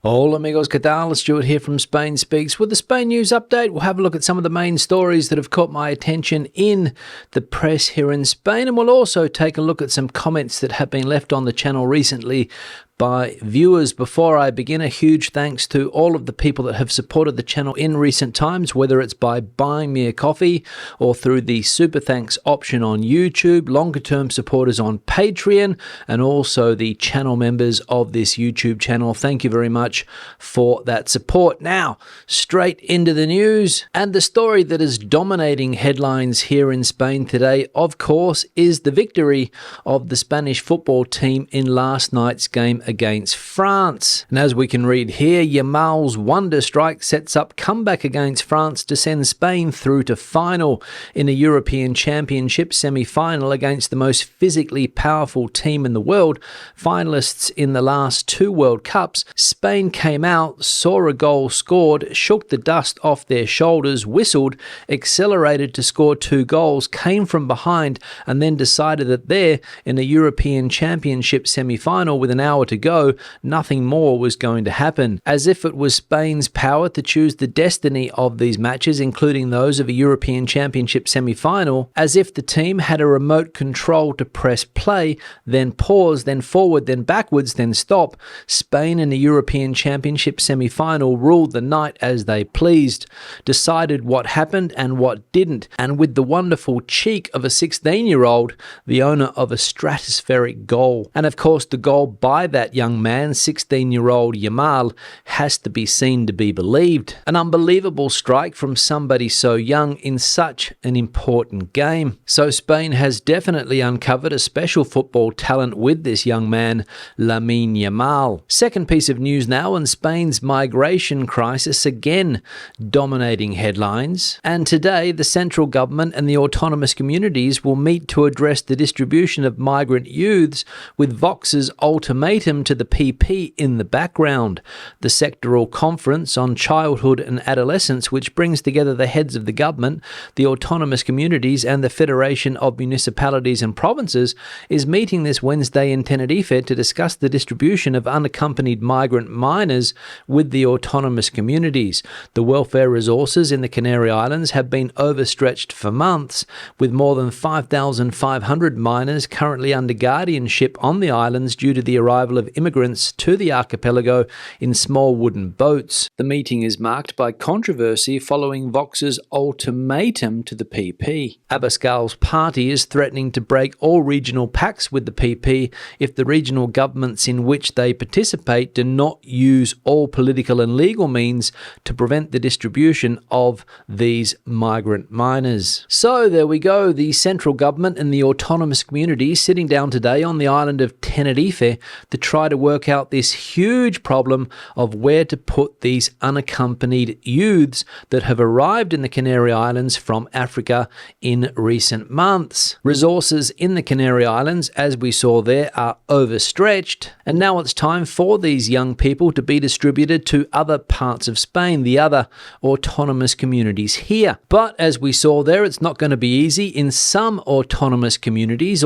Hola amigos, ¿qué tal? Stuart here from Spain Speaks. With the Spain News Update, we'll have a look at some of the main stories that have caught my attention in the press here in Spain, and we'll also take a look at some comments that have been left on the channel recently by viewers. Before I begin, a huge thanks to all of the people that have supported the channel in recent times, whether it's by buying me a coffee or through the super thanks option on YouTube, longer term supporters on Patreon, and also the channel members of this YouTube channel. Thank you very much for that support. Now, straight into the news, and the story that is dominating headlines here in Spain today, of course, is the victory of the Spanish football team in last night's game against France. And as we can read here, Yamal's wonder strike sets up comeback against France to send Spain through to final in a European Championship semi-final against the most physically powerful team in the world, finalists in the last two World Cups. Spain came out, saw a goal scored, shook the dust off their shoulders, whistled, accelerated to score two goals, came from behind, and then decided that there, in a European Championship semi-final with an hour to go, nothing more was going to happen. As if it was Spain's power to choose the destiny of these matches, including those of a European Championship semi-final, as if the team had a remote control to press play, then pause, then forward, then backwards, then stop. Spain in the European Championship semi-final ruled the night as they pleased, decided what happened and what didn't, and with the wonderful cheek of a 16-year-old, the owner of a stratospheric goal. And of course, the goal by that young man, 16-year-old Yamal, has to be seen to be believed. An unbelievable strike from somebody so young in such an important game. So Spain has definitely uncovered a special football talent with this young man, Lamine Yamal. Second piece of news now, and Spain's migration crisis again dominating headlines. And today, the central government and the autonomous communities will meet to address the distribution of migrant youths, with Vox's ultimatum to the PP in the background. The sectoral conference on childhood and adolescence, which brings together the heads of the government, the autonomous communities, and the Federation of Municipalities and Provinces, is meeting this Wednesday in Tenerife to discuss the distribution of unaccompanied migrant minors with the autonomous communities. The welfare resources in the Canary Islands have been overstretched for months, with more than 5,500 minors currently under guardianship on the islands due to the arrival of immigrants to the archipelago in small wooden boats. The meeting is marked by controversy following Vox's ultimatum to the PP. Abascal's party is threatening to break all regional pacts with the PP if the regional governments in which they participate do not use all political and legal means to prevent the distribution of these migrant minors. So there we go, the central government and the autonomous communities sitting down today on the island of Tenerife to try to work out this huge problem of where to put these unaccompanied youths that have arrived in the Canary Islands from Africa in recent months. Resources in the Canary Islands, as we saw there, are overstretched, and now it's time for these young people to be distributed to other parts of Spain, the other autonomous communities here. But as we saw there, it's not going to be easy in some autonomous communities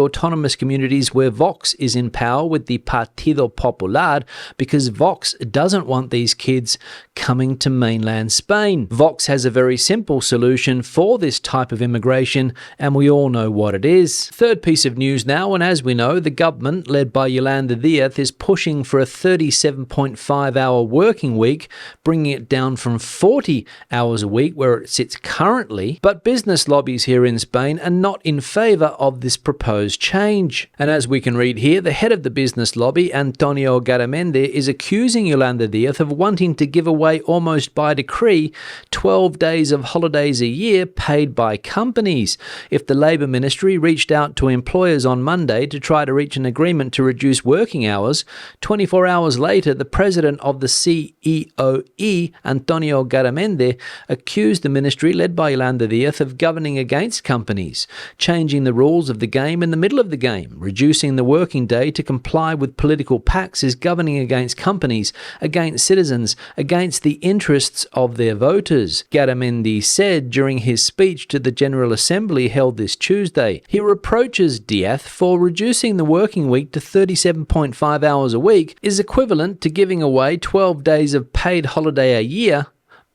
where Vox is in power with the Partido Popular, because Vox doesn't want these kids coming to mainland Spain. Vox has a very simple solution for this type of immigration, and we all know what it is. Third piece of news now, and as we know, the government, led by Yolanda Díaz, is pushing for a 37.5-hour working week, bringing it down from 40 hours a week where it sits currently. But business lobbies here in Spain are not in favour of this proposed change. And as we can read here, the head of the business lobby, Antonio Garamendi, is accusing Yolanda Díaz of wanting to give away almost by decree 12 days of holidays a year paid by companies. If the Labour Ministry reached out to employers on Monday to try to reach an agreement to reduce working hours, 24 hours later, the president of the CEOE, Antonio Garamendi, accused the ministry led by Yolanda Díaz of governing against companies, changing the rules of the game in the middle of the game, reducing the working day to comply with political political pax is governing against companies, against citizens, against the interests of their voters, Garamendi said during his speech to the General Assembly held this Tuesday. He reproaches Diaz for reducing the working week to 37.5 hours a week is equivalent to giving away 12 days of paid holiday a year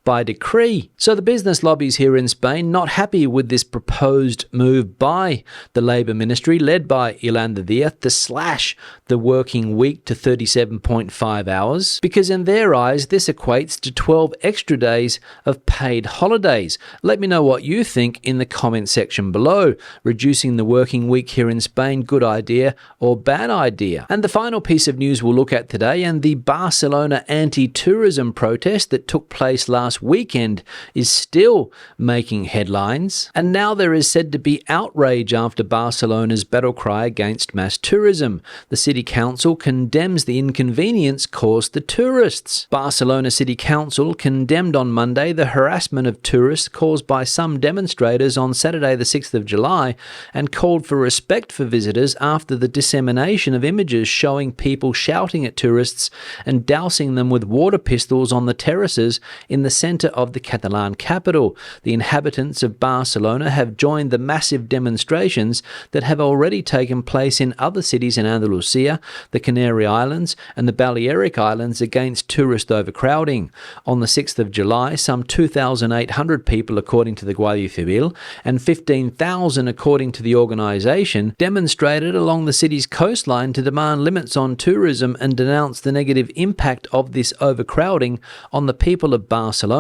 by decree. So the business lobbies here in Spain not happy with this proposed move by the Labour Ministry led by Yolanda Díaz to slash the working week to 37.5 hours because in their eyes this equates to 12 extra days of paid holidays. Let me know what you think in the comment section below. Reducing the working week here in Spain, good idea or bad idea? And the final piece of news we'll look at today, and the Barcelona anti-tourism protest that took place last weekend is still making headlines, and now there is said to be outrage after Barcelona's battle cry against mass tourism. The City Council condemns the inconvenience caused to tourists. Barcelona City Council condemned on Monday the harassment of tourists caused by some demonstrators on Saturday the 6th of July and called for respect for visitors after the dissemination of images showing people shouting at tourists and dousing them with water pistols on the terraces in the centre of the Catalan capital. The inhabitants of Barcelona have joined the massive demonstrations that have already taken place in other cities in Andalusia, the Canary Islands and the Balearic Islands against tourist overcrowding. On the 6th of July, some 2,800 people, according to the Guardia Civil, and 15,000 according to the organisation, demonstrated along the city's coastline to demand limits on tourism and denounce the negative impact of this overcrowding on the people of Barcelona.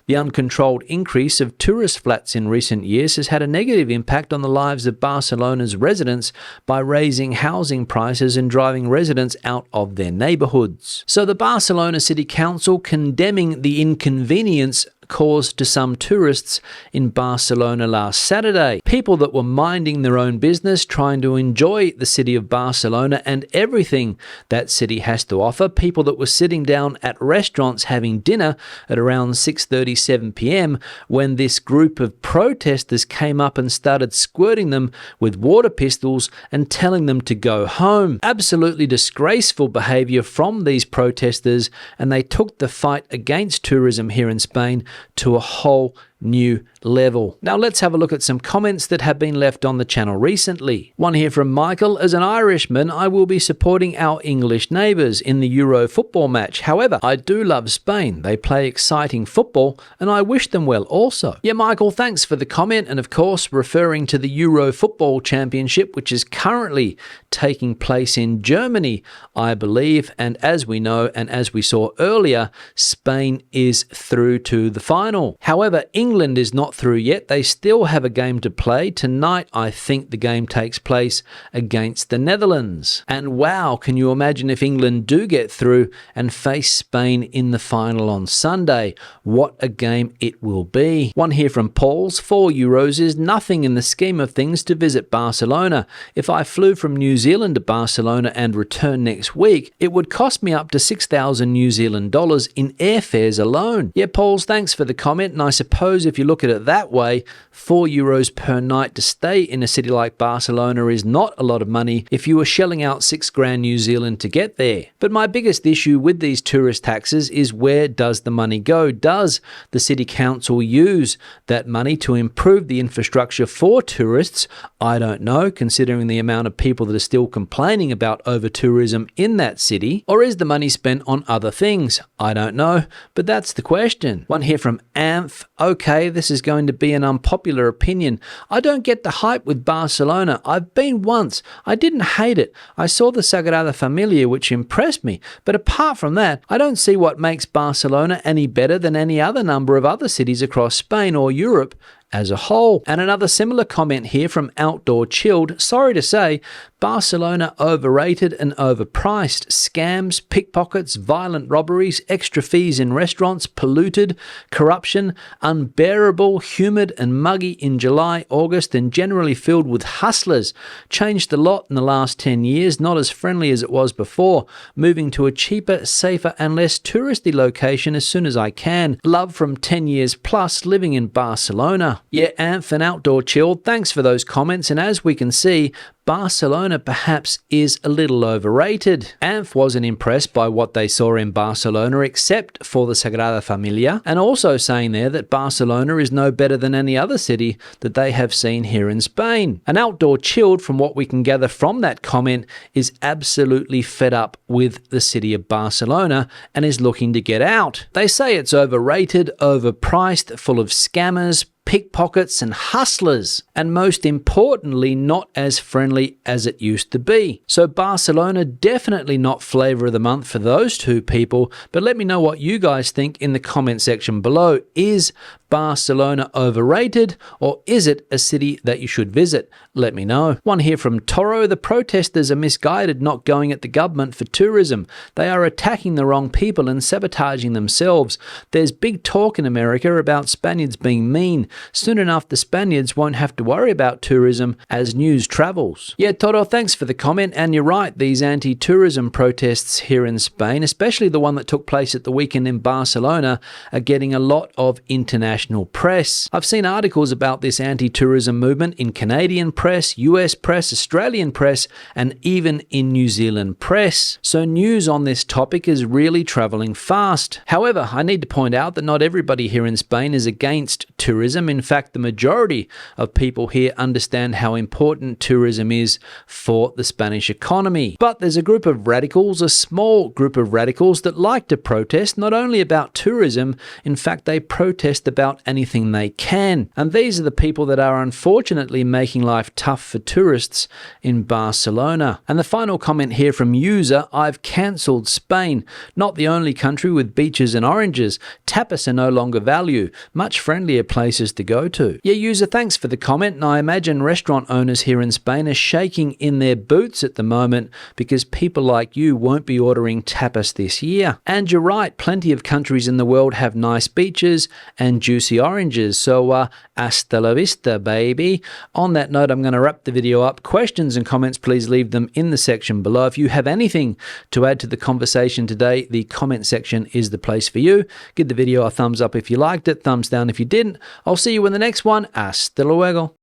The uncontrolled increase of tourist flats in recent years has had a negative impact on the lives of Barcelona's residents by raising housing prices and driving residents out of their neighbourhoods. So the Barcelona City Council condemning the inconvenience caused to some tourists in Barcelona last Saturday. People that were minding their own business, trying to enjoy the city of Barcelona and everything that city has to offer. People that were sitting down at restaurants having dinner at around 6:37 p.m. when this group of protesters came up and started squirting them with water pistols and telling them to go home. Absolutely disgraceful behaviour from these protesters, and they took the fight against tourism here in Spain to a whole new level. Now let's have a look at some comments that have been left on the channel recently. One here from Michael: as an Irishman, I will be supporting our English neighbours in the Euro football match. However, I do love Spain. They play exciting football and I wish them well also. Yeah, Michael, thanks for the comment, and of course referring to the Euro football championship, which is currently taking place in Germany, I believe, and as we know and as we saw earlier, Spain is through to the final. However, England is not through yet. They still have a game to play. Tonight, I think the game takes place against the Netherlands. And wow, can you imagine if England do get through and face Spain in the final on Sunday? What a game it will be. One here from Paul's: €4 is nothing in the scheme of things to visit Barcelona. If I flew from New Zealand to Barcelona and returned next week, it would cost me up to 6,000 New Zealand dollars in airfares alone. Yeah, Pauls, thanks for the comment, and I suppose if you look at it that way, €4 per night to stay in a city like Barcelona is not a lot of money if you were shelling out 6 grand New Zealand to get there. But my biggest issue with these tourist taxes is, where does the money go? Does the City Council use that money to improve the infrastructure for tourists? I don't know, considering the amount of people that are still complaining about over-tourism in that city. Or is the money spent on other things? I don't know, but that's the question. One here from Amph: okay, this is going to be an unpopular opinion. I don't get the hype with Barcelona. I've been once. I didn't hate it. I saw the Sagrada Familia, which impressed me. But apart from that, I don't see what makes Barcelona any better than any other number of other cities across Spain or Europe as a whole. And another similar comment here from Outdoor Chilled: sorry to say, Barcelona overrated and overpriced. Scams, pickpockets, violent robberies, extra fees in restaurants, polluted, corruption, unbearable, humid and muggy in July, August, and generally filled with hustlers. Changed a lot in the last 10 years, not as friendly as it was before. Moving to a cheaper, safer and less touristy location as soon as I can. Love from 10 years plus living in Barcelona. Yeah, Amph and Outdoor Chilled, thanks for those comments. And as we can see, Barcelona perhaps is a little overrated. Amph wasn't impressed by what they saw in Barcelona except for the Sagrada Familia, and also saying there that Barcelona is no better than any other city that they have seen here in Spain. And Outdoor Chilled, from what we can gather from that comment, is absolutely fed up with the city of Barcelona and is looking to get out. They say it's overrated, overpriced, full of scammers, pickpockets and hustlers, and most importantly, not as friendly as it used to be. So Barcelona, definitely not flavour of the month for those two people, but let me know what you guys think in the comment section below. Is Barcelona overrated, or is it a city that you should visit? Let me know. One here from Toro: the protesters are misguided, not going at the government for tourism. They are attacking the wrong people and sabotaging themselves. There's big talk in America about Spaniards being mean. Soon enough, the Spaniards won't have to worry about tourism as news travels. Yeah, Toro, thanks for the comment, and you're right, these anti-tourism protests here in Spain, especially the one that took place at the weekend in Barcelona, are getting a lot of international press. I've seen articles about this anti-tourism movement in Canadian press, US press, Australian press, and even in New Zealand press. So news on this topic is really travelling fast. However, I need to point out that not everybody here in Spain is against tourism. In fact, the majority of people here understand how important tourism is for the Spanish economy. But there's a group of radicals, a small group of radicals, that like to protest not only about tourism, in fact, they protest about anything they can. And these are the people that are unfortunately making life tough for tourists in Barcelona. And the final comment here from user: I've cancelled Spain. Not the only country with beaches and oranges. Tapas are no longer value. Much friendlier places to go to. Yeah, user, thanks for the comment. And I imagine restaurant owners here in Spain are shaking in their boots at the moment because people like you won't be ordering tapas this year. And you're right, plenty of countries in the world have nice beaches and juicy oranges. So hasta la vista, baby. On that note, I'm going to wrap the video up. Questions and comments, please leave them in the section below. If you have anything to add to the conversation today, the comment section is the place for you. Give the video a thumbs up if you liked it, thumbs down if you didn't. I'll see you in the next one. Hasta luego.